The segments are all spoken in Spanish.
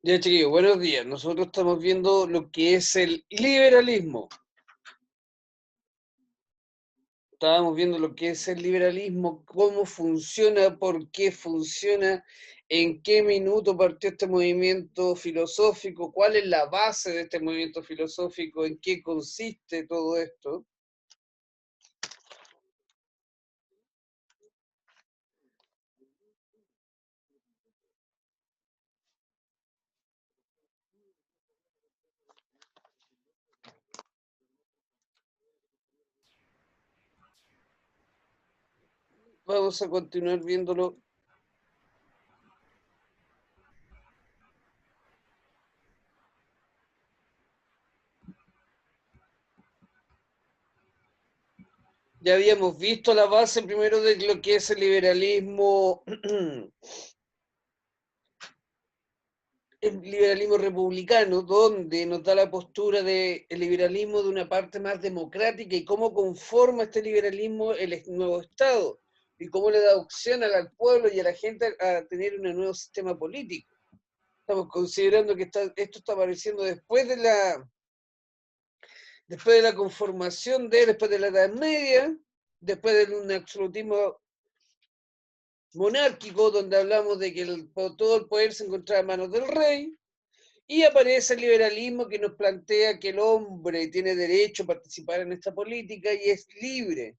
Ya, chiquillos, buenos días. Nosotros estamos viendo lo que es el liberalismo. Estábamos viendo lo que es el liberalismo, cómo funciona, por qué funciona, en qué minuto partió este movimiento filosófico, cuál es la base de este movimiento filosófico, en qué consiste todo esto. Vamos a continuar viéndolo. Ya habíamos visto la base primero de lo que es el liberalismo, el liberalismo republicano, donde nos da la postura del liberalismo de una parte más democrática y cómo conforma este liberalismo el nuevo Estado y cómo le da opción al pueblo y a la gente a tener un nuevo sistema político. Estamos considerando que esto está apareciendo después de la conformación después de la Edad Media, después de un absolutismo monárquico, donde hablamos de que todo el poder se encontraba en manos del rey. Y aparece el liberalismo que nos plantea que el hombre tiene derecho a participar en esta política y es libre.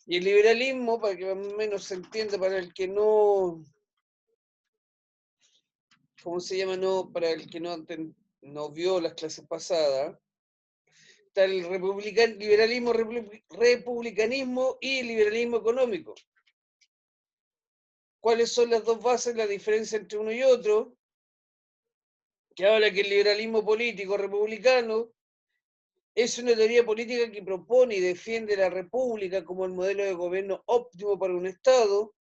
Y el liberalismo, para que más o menos se entienda, para el que no, ¿cómo se llama? No, para el que no vio las clases pasadas, está el liberalismo, republicanismo y liberalismo económico. ¿Cuáles son las dos bases, la diferencia entre uno y otro? Que habla que el liberalismo político republicano es una teoría política que propone y defiende la república como el modelo de gobierno óptimo para un Estado.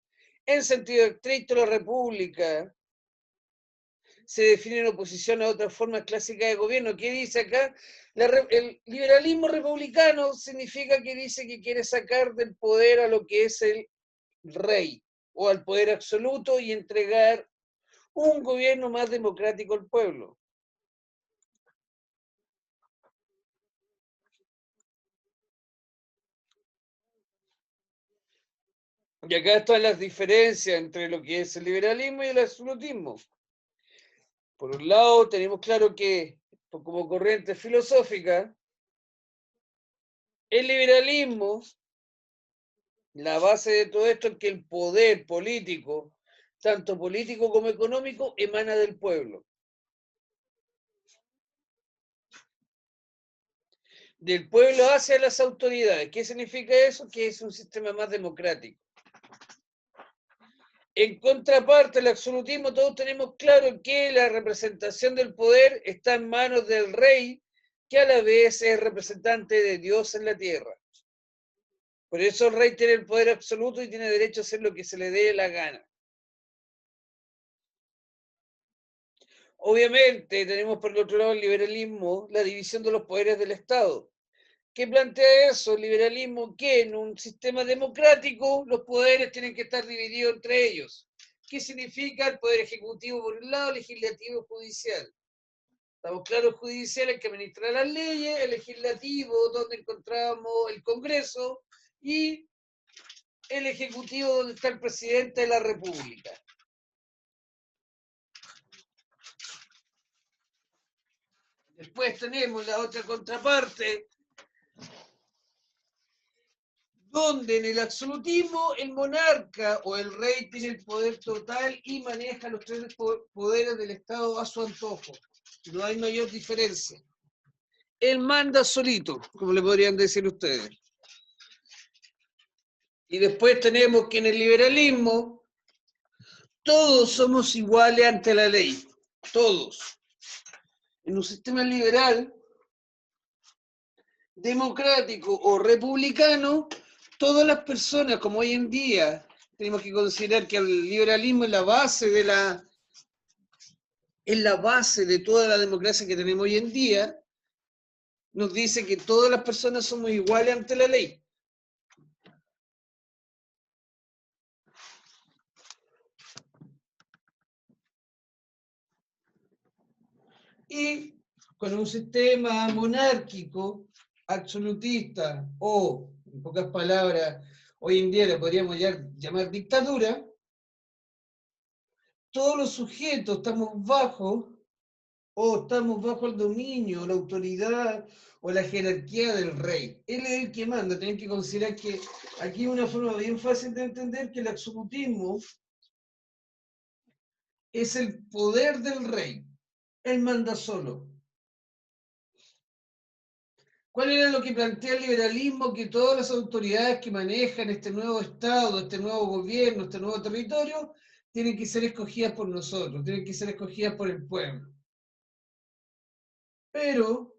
En sentido estricto, la república se define en oposición a otras formas clásicas de gobierno. ¿Qué dice acá? El liberalismo republicano significa que dice que quiere sacar del poder a lo que es el rey o al poder absoluto y entregar un gobierno más democrático al pueblo. Y acá están las diferencias entre lo que es el liberalismo y el absolutismo. Por un lado, tenemos claro que, como corriente filosófica, el liberalismo, la base de todo esto es que el poder político, tanto político como económico, emana del pueblo. Del pueblo hacia las autoridades. ¿Qué significa eso? Que es un sistema más democrático. En contraparte, el absolutismo, todos tenemos claro que la representación del poder está en manos del rey, que a la vez es representante de Dios en la tierra. Por eso el rey tiene el poder absoluto y tiene derecho a hacer lo que se le dé la gana. Obviamente tenemos por el otro lado el liberalismo, la división de los poderes del Estado. ¿Qué plantea eso? El liberalismo que en un sistema democrático los poderes tienen que estar divididos entre ellos. ¿Qué significa el poder ejecutivo por un lado, legislativo y judicial? Estamos claros, judicial el que administra las leyes, el legislativo donde encontramos el Congreso y el ejecutivo donde está el presidente de la República. Después tenemos la otra contraparte, donde en el absolutismo el monarca o el rey tiene el poder total y maneja los tres poderes del Estado a su antojo. No hay mayor diferencia. Él manda solito, como le podrían decir ustedes. Y después tenemos que en el liberalismo todos somos iguales ante la ley. Todos. En un sistema liberal, democrático o republicano, todas las personas, como hoy en día, tenemos que considerar que el liberalismo es la base de toda la democracia que tenemos hoy en día, nos dice que todas las personas somos iguales ante la ley. Y con un sistema monárquico, absolutista, o, en pocas palabras, hoy en día le podríamos llamar dictadura, todos los sujetos estamos bajo, o estamos bajo el dominio, la autoridad o la jerarquía del rey. Él es el que manda. Tienen que considerar que aquí hay una forma bien fácil de entender que el absolutismo es el poder del rey. Él manda solo. ¿Cuál era lo que plantea el liberalismo? Que todas las autoridades que manejan este nuevo Estado, este nuevo gobierno, este nuevo territorio, tienen que ser escogidas por nosotros, tienen que ser escogidas por el pueblo. Pero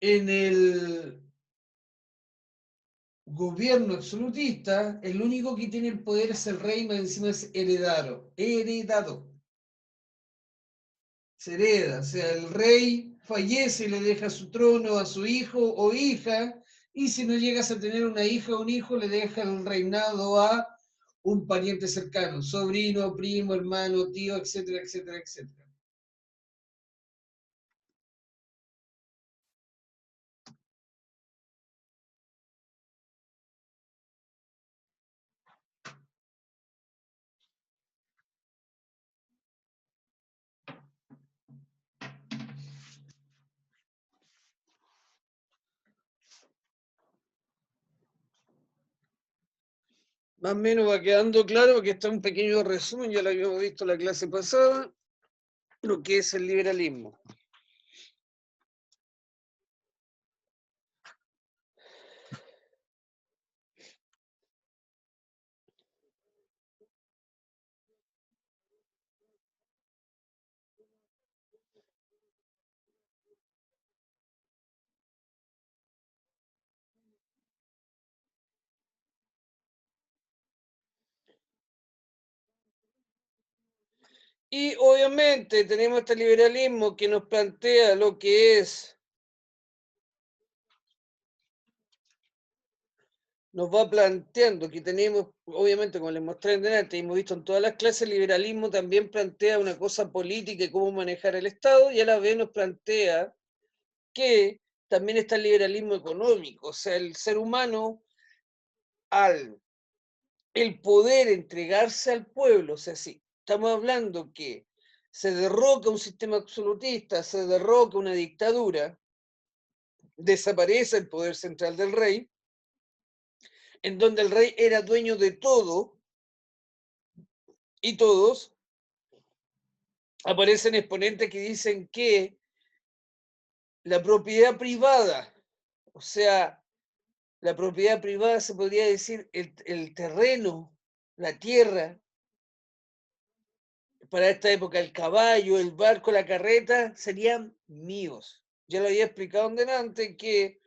en el gobierno absolutista, el único que tiene el poder es el rey, más encima es heredado. Se hereda, o sea, el rey fallece y le deja su trono a su hijo o hija, y si no llegas a tener una hija o un hijo, le deja el reinado a un pariente cercano, sobrino, primo, hermano, tío, etcétera, etcétera, etcétera. Más o menos va quedando claro, porque está un pequeño resumen, ya lo habíamos visto en la clase pasada, lo que es el liberalismo. Y obviamente tenemos este liberalismo que nos plantea lo que es, nos va planteando que tenemos, obviamente como les mostré antes, y hemos visto en todas las clases, el liberalismo también plantea una cosa política y cómo manejar el Estado, y a la vez nos plantea que también está el liberalismo económico, o sea, el ser humano al el poder entregarse al pueblo, o sea, sí, estamos hablando que se derroca un sistema absolutista, se derroca una dictadura, desaparece el poder central del rey, en donde el rey era dueño de todo y todos, aparecen exponentes que dicen que la propiedad privada, o sea, la propiedad privada se podría decir el terreno, la tierra, para esta época el caballo, el barco, la carreta, serían míos. Ya lo había explicado antes que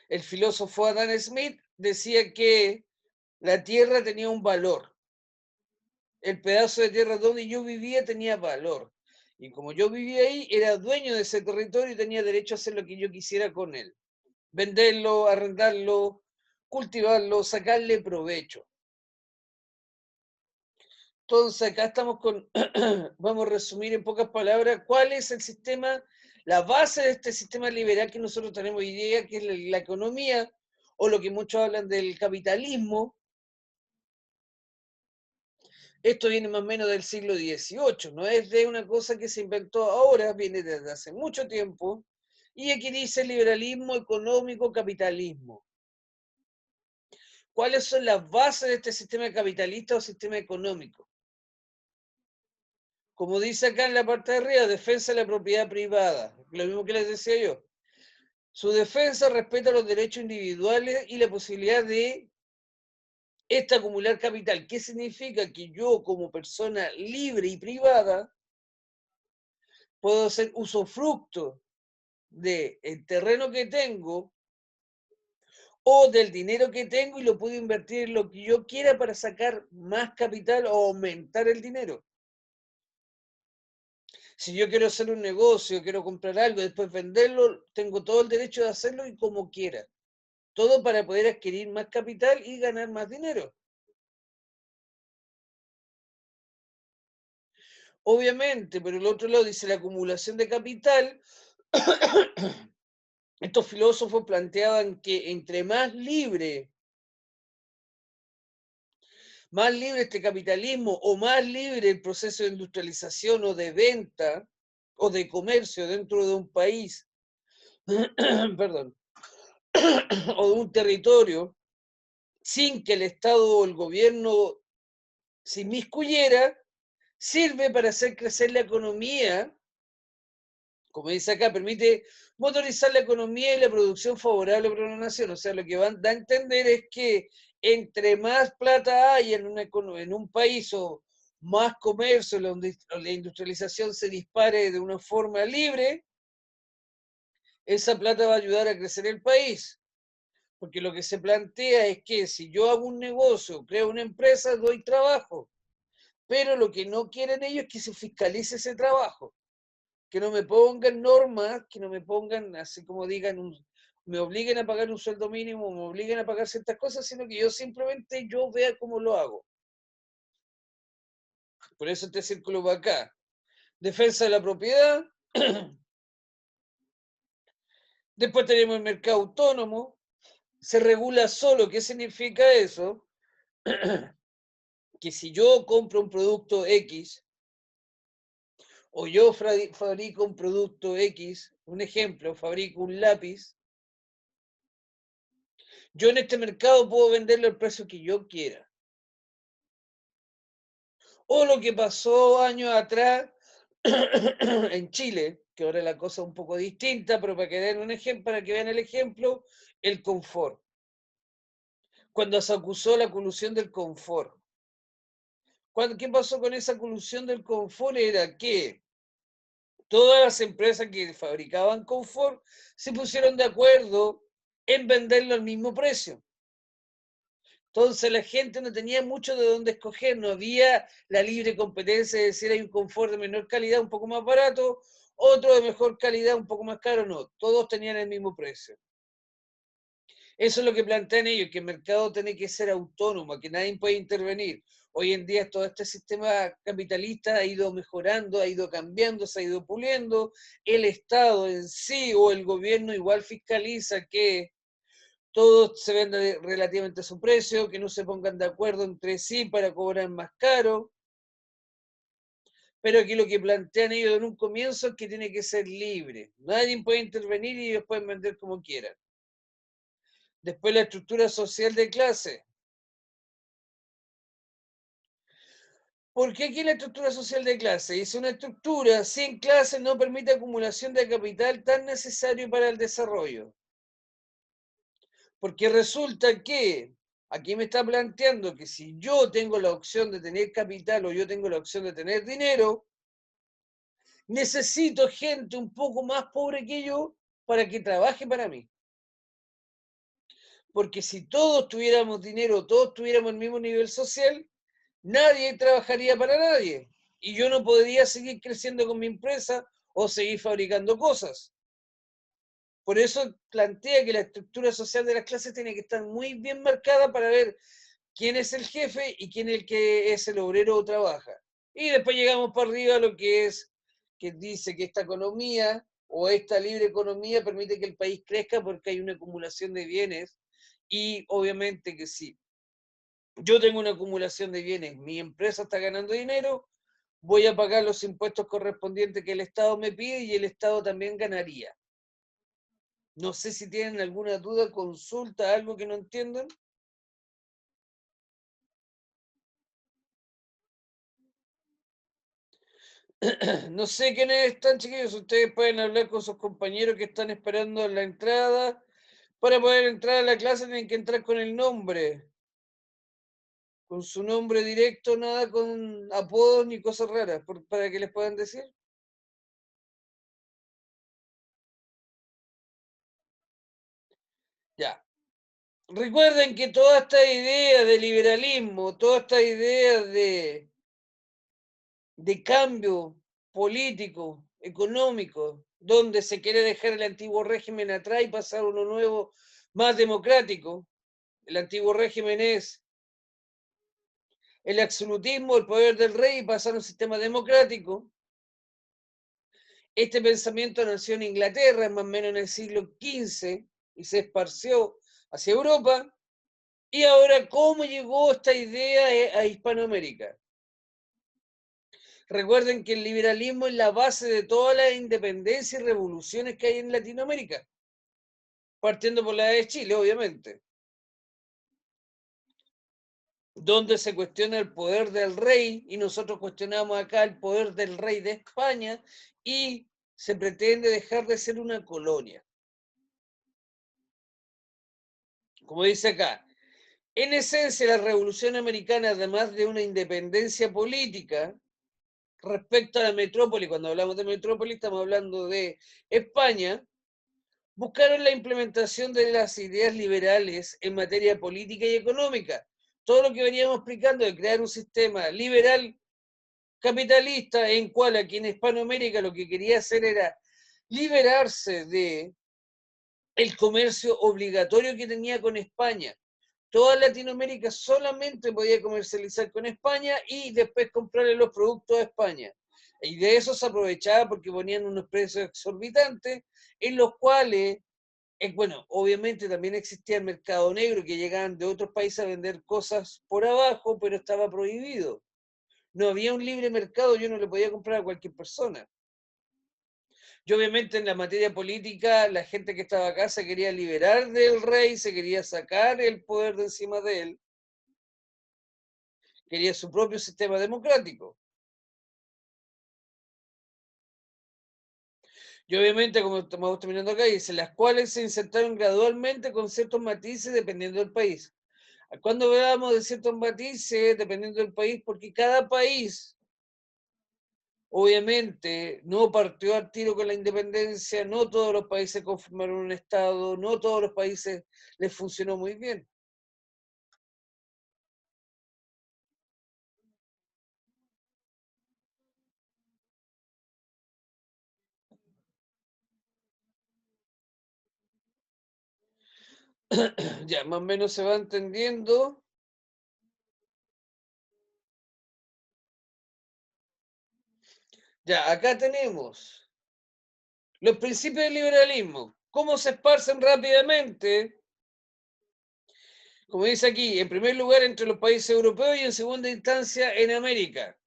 el filósofo Adam Smith decía que la tierra tenía un valor. El pedazo de tierra donde yo vivía tenía valor. Y como yo vivía ahí, era dueño de ese territorio y tenía derecho a hacer lo que yo quisiera con él. Venderlo, arrendarlo, cultivarlo, sacarle provecho. Entonces, acá estamos con, vamos a resumir en pocas palabras, cuál es el sistema, la base de este sistema liberal que nosotros tenemos hoy día, que es la economía, o lo que muchos hablan del capitalismo. Esto viene más o menos del siglo XVIII, no es de una cosa que se inventó ahora, viene desde hace mucho tiempo. Y aquí dice liberalismo económico, capitalismo. ¿Cuáles son las bases de este sistema capitalista o sistema económico? Como dice acá en la parte de arriba, defensa de la propiedad privada, lo mismo que les decía yo. Su defensa respeta los derechos individuales y la posibilidad de acumular capital. ¿Qué significa? Que yo, como persona libre y privada, puedo hacer usufructo del terreno que tengo o del dinero que tengo y lo puedo invertir en lo que yo quiera para sacar más capital o aumentar el dinero. Si yo quiero hacer un negocio, quiero comprar algo y después venderlo, tengo todo el derecho de hacerlo y como quiera. Todo para poder adquirir más capital y ganar más dinero. obviamente, pero el otro lado dice la acumulación de capital. Estos filósofos planteaban que entre más libre este capitalismo o más libre el proceso de industrialización o de venta o de comercio dentro de un país, perdón, o de un territorio, sin que el Estado o el gobierno se inmiscuyera, sirve para hacer crecer la economía, como dice acá, permite motorizar la economía y la producción favorable para una nación. O sea, lo que da a entender es que entre más plata hay en un país o más comercio, la industrialización se dispare de una forma libre, esa plata va a ayudar a crecer el país. Porque lo que se plantea es que si yo hago un negocio, creo una empresa, doy trabajo. Pero lo que no quieren ellos es que se fiscalice ese trabajo. Que no me pongan normas, que no me pongan, así como digan, me obliguen a pagar un sueldo mínimo, me obliguen a pagar ciertas cosas, sino que yo simplemente yo vea cómo lo hago. Por eso este círculo va acá. Defensa de la propiedad. Después tenemos el mercado autónomo. Se regula solo. ¿Qué significa eso? Que si yo compro un producto X o yo fabrico un producto X, un ejemplo, fabrico un lápiz, yo en este mercado puedo venderlo al precio que yo quiera. O lo que pasó años atrás en Chile, que ahora la cosa es un poco distinta, pero para que den un ejemplo, para que vean el ejemplo, el confort. Cuando se acusó la colusión del confort. ¿Qué pasó con esa colusión del confort? Era que todas las empresas que fabricaban confort se pusieron de acuerdo en venderlo al mismo precio. Entonces la gente no tenía mucho de dónde escoger, no había la libre competencia de decir hay un confort de menor calidad un poco más barato, otro de mejor calidad un poco más caro, no, todos tenían el mismo precio. Eso es lo que plantean ellos, que el mercado tiene que ser autónomo, que nadie puede intervenir. Hoy en día todo este sistema capitalista ha ido mejorando, ha ido cambiando, se ha ido puliendo. El Estado en sí o el gobierno igual fiscaliza que todo se vende relativamente a su precio, que no se pongan de acuerdo entre sí para cobrar más caro. Pero aquí lo que plantean ellos en un comienzo es que tiene que ser libre. Nadie puede intervenir y ellos pueden vender como quieran. Después la estructura social de clase. ¿Por qué aquí la estructura social de clase? Dice una estructura sin clase no permite acumulación de capital tan necesario para el desarrollo. Porque resulta que aquí me está planteando que si yo tengo la opción de tener capital o yo tengo la opción de tener dinero, necesito gente un poco más pobre que yo para que trabaje para mí. Porque si todos tuviéramos dinero, todos tuviéramos el mismo nivel social, nadie trabajaría para nadie. Y yo no podría seguir creciendo con mi empresa o seguir fabricando cosas. Por eso plantea que la estructura social de las clases tiene que estar muy bien marcada para ver quién es el jefe y quién es el que es el obrero o trabaja. Y después llegamos para arriba a lo que es, que dice que esta economía o esta libre economía permite que el país crezca porque hay una acumulación de bienes y obviamente que sí. Yo tengo una acumulación de bienes, mi empresa está ganando dinero, voy a pagar los impuestos correspondientes que el Estado me pide y el Estado también ganaría. No sé si tienen alguna duda, consulta, algo que no entiendan. No sé quiénes están, chiquillos. Ustedes pueden hablar con sus compañeros que están esperando en la entrada. Para poder entrar a la clase tienen que entrar con el nombre. Con su nombre directo, nada con apodos ni cosas raras, para que les puedan decir. Ya. Recuerden que toda esta idea de liberalismo, toda esta idea de cambio político, económico, donde se quiere dejar el antiguo régimen atrás y pasar uno nuevo más democrático. El antiguo régimen el absolutismo, el poder del rey y pasar a un sistema democrático. Este pensamiento nació en Inglaterra, más o menos en el siglo XV, y se esparció hacia Europa. Y ahora, ¿cómo llegó esta idea a Hispanoamérica? Recuerden que el liberalismo es la base de todas las independencias y revoluciones que hay en Latinoamérica, partiendo por la de Chile, obviamente, donde se cuestiona el poder del rey y nosotros cuestionamos acá el poder del rey de España y se pretende dejar de ser una colonia. Como dice acá, en esencia la Revolución Americana, además de una independencia política respecto a la metrópoli, cuando hablamos de metrópoli estamos hablando de España, buscaron la implementación de las ideas liberales en materia política y económica. Todo lo que veníamos explicando de crear un sistema liberal capitalista en cual aquí en Hispanoamérica lo que quería hacer era liberarse de el comercio obligatorio que tenía con España. Toda Latinoamérica solamente podía comercializar con España y después comprarle los productos a España. Y de eso se aprovechaba porque ponían unos precios exorbitantes en los cuales, bueno, obviamente también existía el mercado negro que llegaban de otros países a vender cosas por abajo, pero estaba prohibido. No había un libre mercado, yo no le podía comprar a cualquier persona. Y obviamente en la materia política, la gente que estaba acá se quería liberar del rey, se quería sacar el poder de encima de él, quería su propio sistema democrático. Y obviamente, como estamos terminando acá, dice, las cuales se insertaron gradualmente con ciertos matices dependiendo del país. Cuando hablamos de ciertos matices, dependiendo del país, porque cada país, obviamente, no partió al tiro con la independencia, no todos los países conformaron un Estado, no todos los países les funcionó muy bien. Ya, más o menos se va entendiendo. Ya, acá tenemos los principios del liberalismo, cómo se esparcen rápidamente, como dice aquí, en primer lugar entre los países europeos y en segunda instancia en América.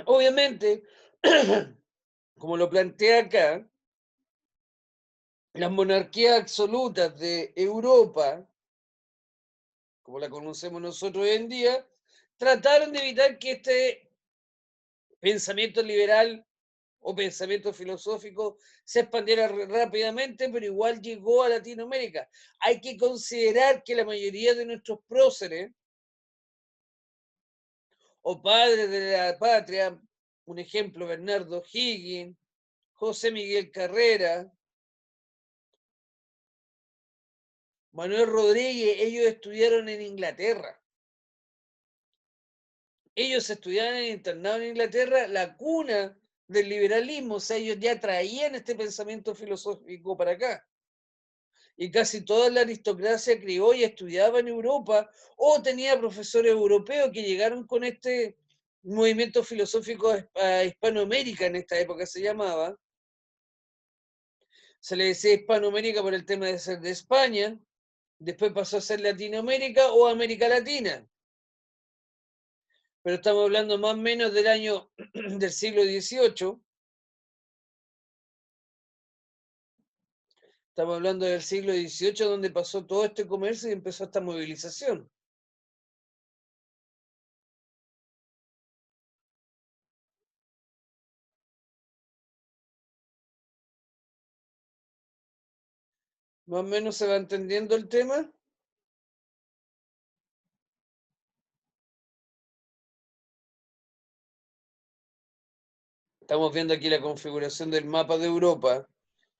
Obviamente, como lo plantea acá, las monarquías absolutas de Europa, como la conocemos nosotros hoy en día, trataron de evitar que este pensamiento liberal o pensamiento filosófico se expandiera rápidamente, pero igual llegó a Latinoamérica. Hay que considerar que la mayoría de nuestros próceres o padres de la patria, un ejemplo, Bernardo Higgins, José Miguel Carrera, Manuel Rodríguez, ellos estudiaron en Inglaterra. Ellos estudiaban en internado en Inglaterra, la cuna del liberalismo, o sea, ellos ya traían este pensamiento filosófico para acá. Y casi toda la aristocracia criolla estudiaba en Europa o tenía profesores europeos que llegaron con este movimiento filosófico a Hispanoamérica, en esta época se llamaba. Se le decía Hispanoamérica por el tema de ser de España, después pasó a ser Latinoamérica o América Latina. Pero estamos hablando más o menos del año del siglo XVIII. Estamos hablando del siglo XVIII, donde pasó todo este comercio y empezó esta movilización. Más o menos se va entendiendo el tema. Estamos viendo aquí la configuración del mapa de Europa,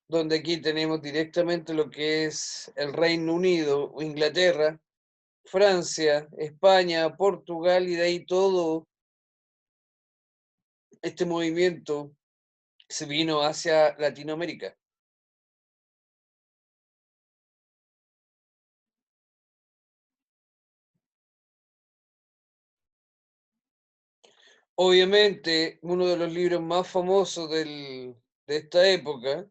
donde aquí tenemos directamente lo que es el Reino Unido o Inglaterra, Francia, España, Portugal y de ahí todo este movimiento se vino hacia Latinoamérica. Obviamente, uno de los libros más famosos de esta época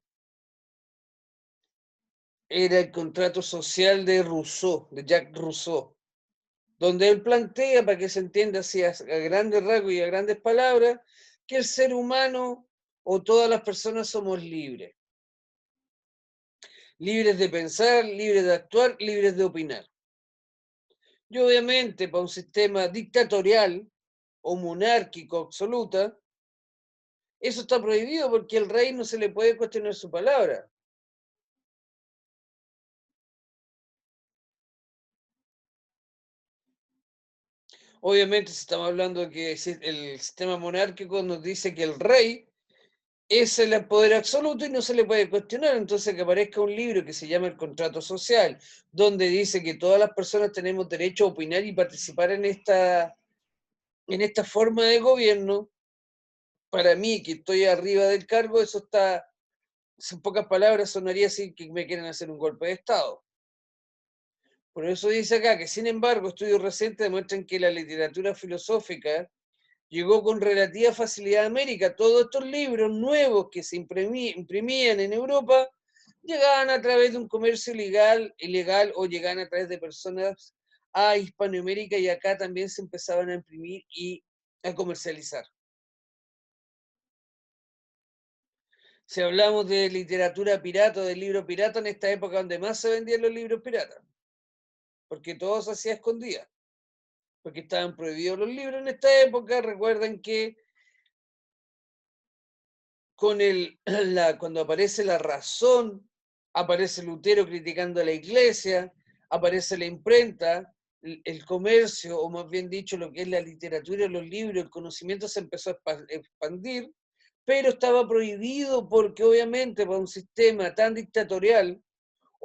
era El contrato social de Rousseau, de Jacques Rousseau, donde él plantea, para que se entienda así a grandes rasgos y a grandes palabras, que el ser humano o todas las personas somos libres. Libres de pensar, libres de actuar, libres de opinar. Y obviamente, para un sistema dictatorial o monárquico absoluta, eso está prohibido porque al rey no se le puede cuestionar su palabra. Obviamente, si estamos hablando de que el sistema monárquico nos dice que el rey es el poder absoluto y no se le puede cuestionar. Entonces, que aparezca un libro que se llama El Contrato Social, donde dice que todas las personas tenemos derecho a opinar y participar en esta forma de gobierno, para mí, que estoy arriba del cargo, eso está, en pocas palabras, sonaría así que me quieren hacer un golpe de Estado. Por eso dice acá que, sin embargo, estudios recientes demuestran que la literatura filosófica llegó con relativa facilidad a América. Todos estos libros nuevos que se imprimían en Europa llegaban a través de un comercio ilegal o llegaban a través de personas a Hispanoamérica y acá también se empezaban a imprimir y a comercializar. Si hablamos de literatura pirata, del libro pirata, en esta época donde más se vendían los libros piratas, porque todo se hacía escondida, porque estaban prohibidos los libros en esta época. Recuerden que con cuando aparece la razón, aparece Lutero criticando a la iglesia, aparece la imprenta, el comercio, o más bien dicho, lo que es la literatura, los libros, el conocimiento se empezó a expandir, pero estaba prohibido porque obviamente para un sistema tan dictatorial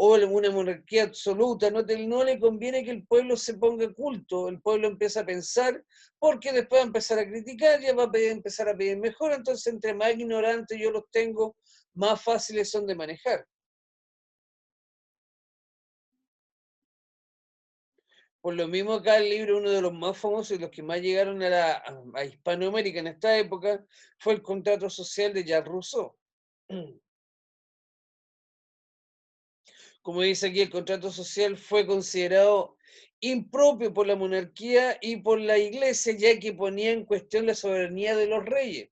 o una monarquía absoluta, no le conviene que el pueblo se ponga culto, el pueblo empieza a pensar, porque después va a empezar a criticar, ya va a empezar a pedir mejor, entonces entre más ignorantes yo los tengo, más fáciles son de manejar. Por lo mismo acá el libro, uno de los más famosos y los que más llegaron a Hispanoamérica en esta época, fue El Contrato Social de Jacques Rousseau. Como dice aquí, el contrato social fue considerado impropio por la monarquía y por la iglesia, ya que ponía en cuestión la soberanía de los reyes.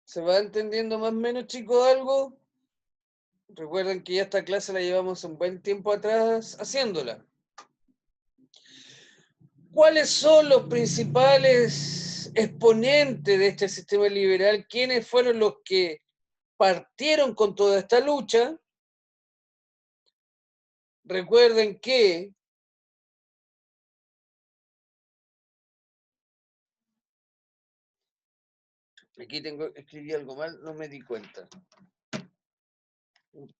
¿Se va entendiendo más o menos, chicos, algo? Recuerden que ya esta clase la llevamos un buen tiempo atrás haciéndola. ¿Cuáles son los principales exponentes de este sistema liberal? ¿Quiénes fueron los que partieron con toda esta lucha? Recuerden que aquí escribí algo mal, no me di cuenta. Un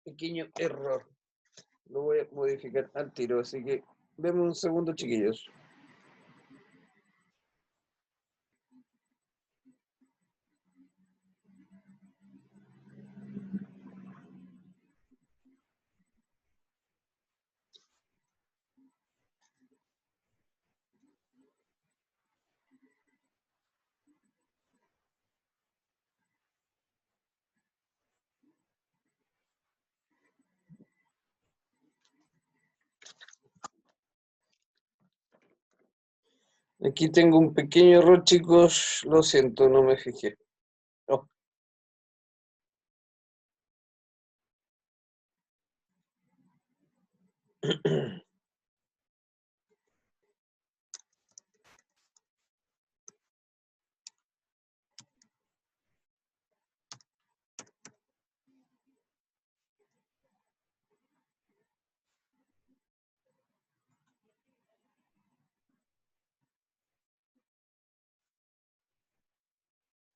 pequeño error. Lo voy a modificar al tiro, así que denme un segundo, chiquillos. Aquí tengo un pequeño error, chicos. Lo siento, no me fijé. Oh.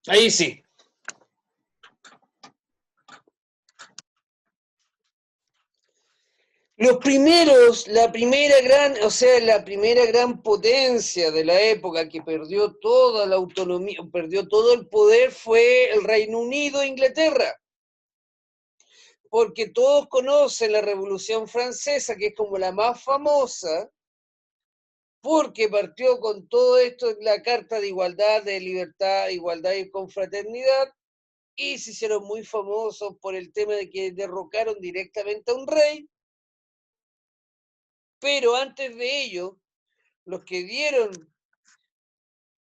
Ahí sí. Los primeros, la primera gran potencia de la época que perdió toda la autonomía, perdió todo el poder fue el Reino Unido e Inglaterra. porque todos conocen la Revolución Francesa, que es como la más famosa, porque partió con todo esto, la Carta de Igualdad, de Libertad, Igualdad y Confraternidad, y se hicieron muy famosos por el tema de que derrocaron directamente a un rey, pero antes de ello, los que dieron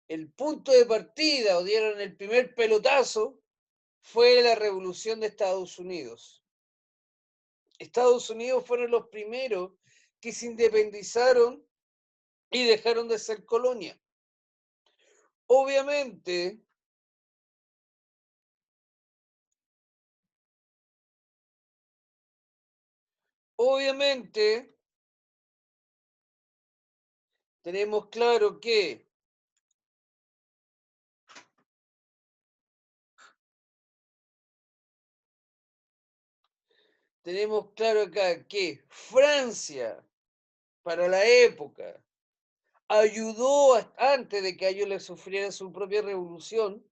el punto de partida o dieron el primer pelotazo fue la Revolución de Estados Unidos. Estados Unidos fueron los primeros que se independizaron y dejaron de ser colonia. Obviamente, tenemos claro que acá que Francia, para la época, ayudó antes de que ellos le sufrieran su propia revolución,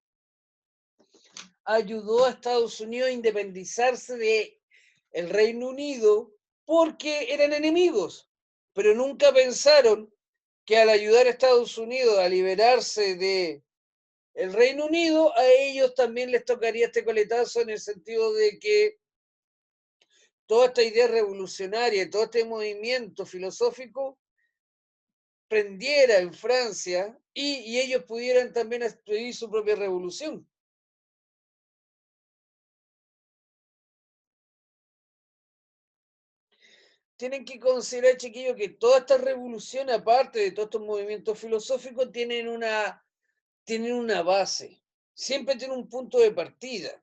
ayudó a Estados Unidos a independizarse de el Reino Unido porque eran enemigos, pero nunca pensaron que al ayudar a Estados Unidos a liberarse de el Reino Unido, a ellos también les tocaría este coletazo en el sentido de que toda esta idea revolucionaria, todo este movimiento filosófico prendiera en Francia y ellos pudieran también escribir su propia revolución. Tienen que considerar, chiquillos, que toda esta revolución, aparte de todos estos movimientos filosóficos, tienen una base. Siempre tienen un punto de partida.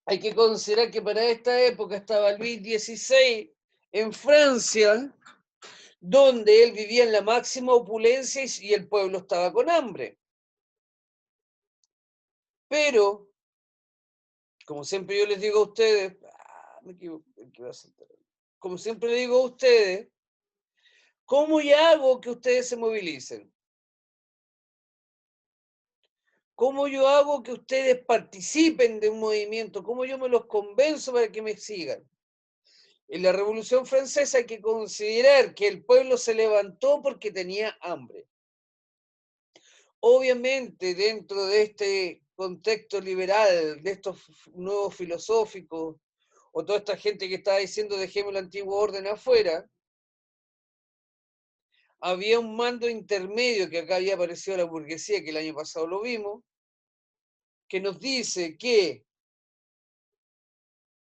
Hay que considerar que para esta época estaba Luis XVI en Francia, donde él vivía en la máxima opulencia y el pueblo estaba con hambre. Pero, como siempre yo les digo a ustedes, como siempre les digo a ustedes, ¿cómo ya hago que ustedes se movilicen? ¿Cómo yo hago que ustedes participen de un movimiento? ¿Cómo yo me los convenzo para que me sigan? En la Revolución Francesa hay que considerar que el pueblo se levantó porque tenía hambre. Obviamente, dentro de este contexto liberal, de estos nuevos filosóficos, o toda esta gente que estaba diciendo dejemos el antiguo orden afuera, había un mando intermedio que acá había aparecido la burguesía, que el año pasado lo vimos, que nos dice que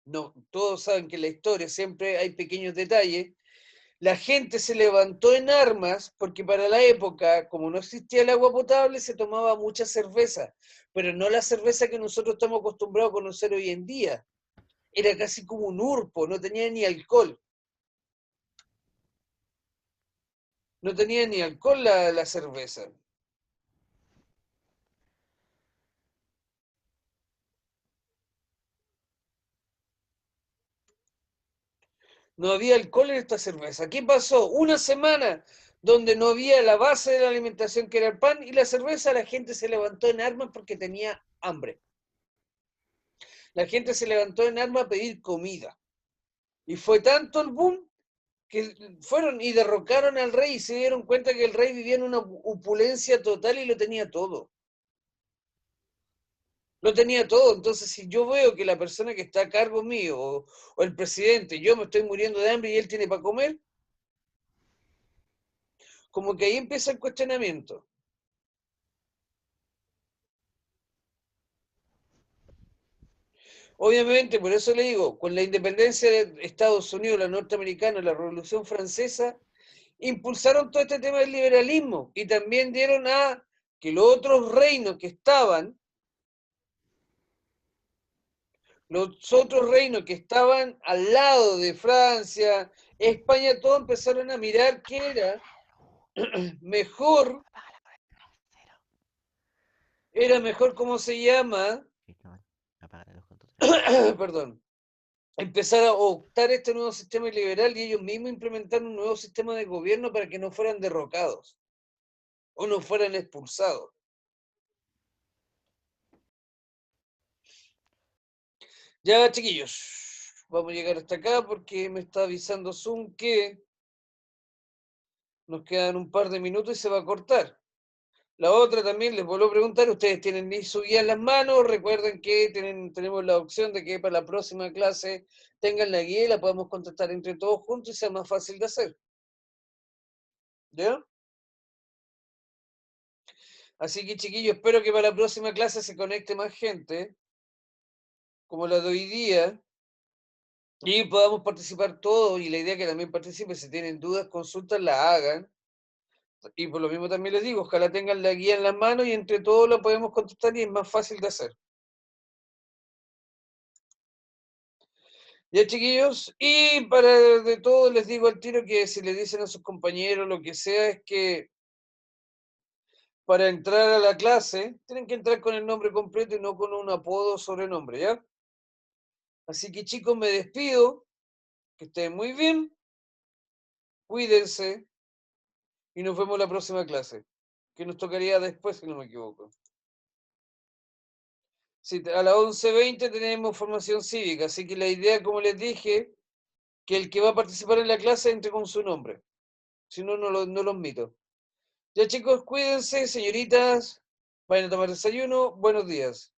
no, todos saben que en la historia siempre hay pequeños detalles. La gente se levantó en armas porque para la época, como no existía el agua potable, se tomaba mucha cerveza, pero no la cerveza que nosotros estamos acostumbrados a conocer hoy en día. Era casi como un urpo, no tenía ni alcohol. No tenía ni alcohol la cerveza. No había alcohol en esta cerveza. ¿Qué pasó? Una semana donde no había la base de la alimentación que era el pan y la cerveza, la gente se levantó en armas porque tenía hambre. La gente se levantó en armas a pedir comida. Y fue tanto el boom que fueron y derrocaron al rey y se dieron cuenta que el rey vivía en una opulencia total y lo tenía todo. Lo tenía todo. Entonces, si yo veo que la persona que está a cargo mío o el presidente, yo me estoy muriendo de hambre y él tiene para comer, como que ahí empieza el cuestionamiento. Obviamente, por eso le digo, con la independencia de Estados Unidos, la norteamericana, la Revolución Francesa, impulsaron todo este tema del liberalismo y también dieron a que los otros reinos que estaban, al lado de Francia, España, todos empezaron a mirar qué mejor, era mejor, ¿cómo se llama? Perdón, empezar a optar este nuevo sistema liberal y ellos mismos implementaron un nuevo sistema de gobierno para que no fueran derrocados o no fueran expulsados. Ya, chiquillos, vamos a llegar hasta acá porque me está avisando Zoom que nos quedan un par de minutos y se va a cortar. La otra también les vuelvo a preguntar, ustedes tienen ni su guía en las manos, recuerden que tenemos la opción de que para la próxima clase tengan la guía y la podemos contestar entre todos juntos y sea más fácil de hacer. ¿Ya? Así que chiquillos, espero que para la próxima clase se conecte más gente, como la de hoy día, y podamos participar todos, y la idea es que también participen, si tienen dudas, consultas, las hagan. Y por lo mismo también les digo, ojalá tengan la guía en las manos y entre todos la podemos contestar y es más fácil de hacer. Ya, chiquillos, y para de todo les digo al tiro que si le dicen a sus compañeros lo que sea, es que para entrar a la clase tienen que entrar con el nombre completo y no con un apodo o sobrenombre, ¿ya? Así que chicos, me despido, que estén muy bien, cuídense y nos vemos la próxima clase, que nos tocaría después, si no me equivoco. Sí, a las 11:20 tenemos formación cívica, así que la idea, como les dije, que el que va a participar en la clase entre con su nombre, si no, no los mito. Ya chicos, cuídense, señoritas, vayan a tomar desayuno, buenos días.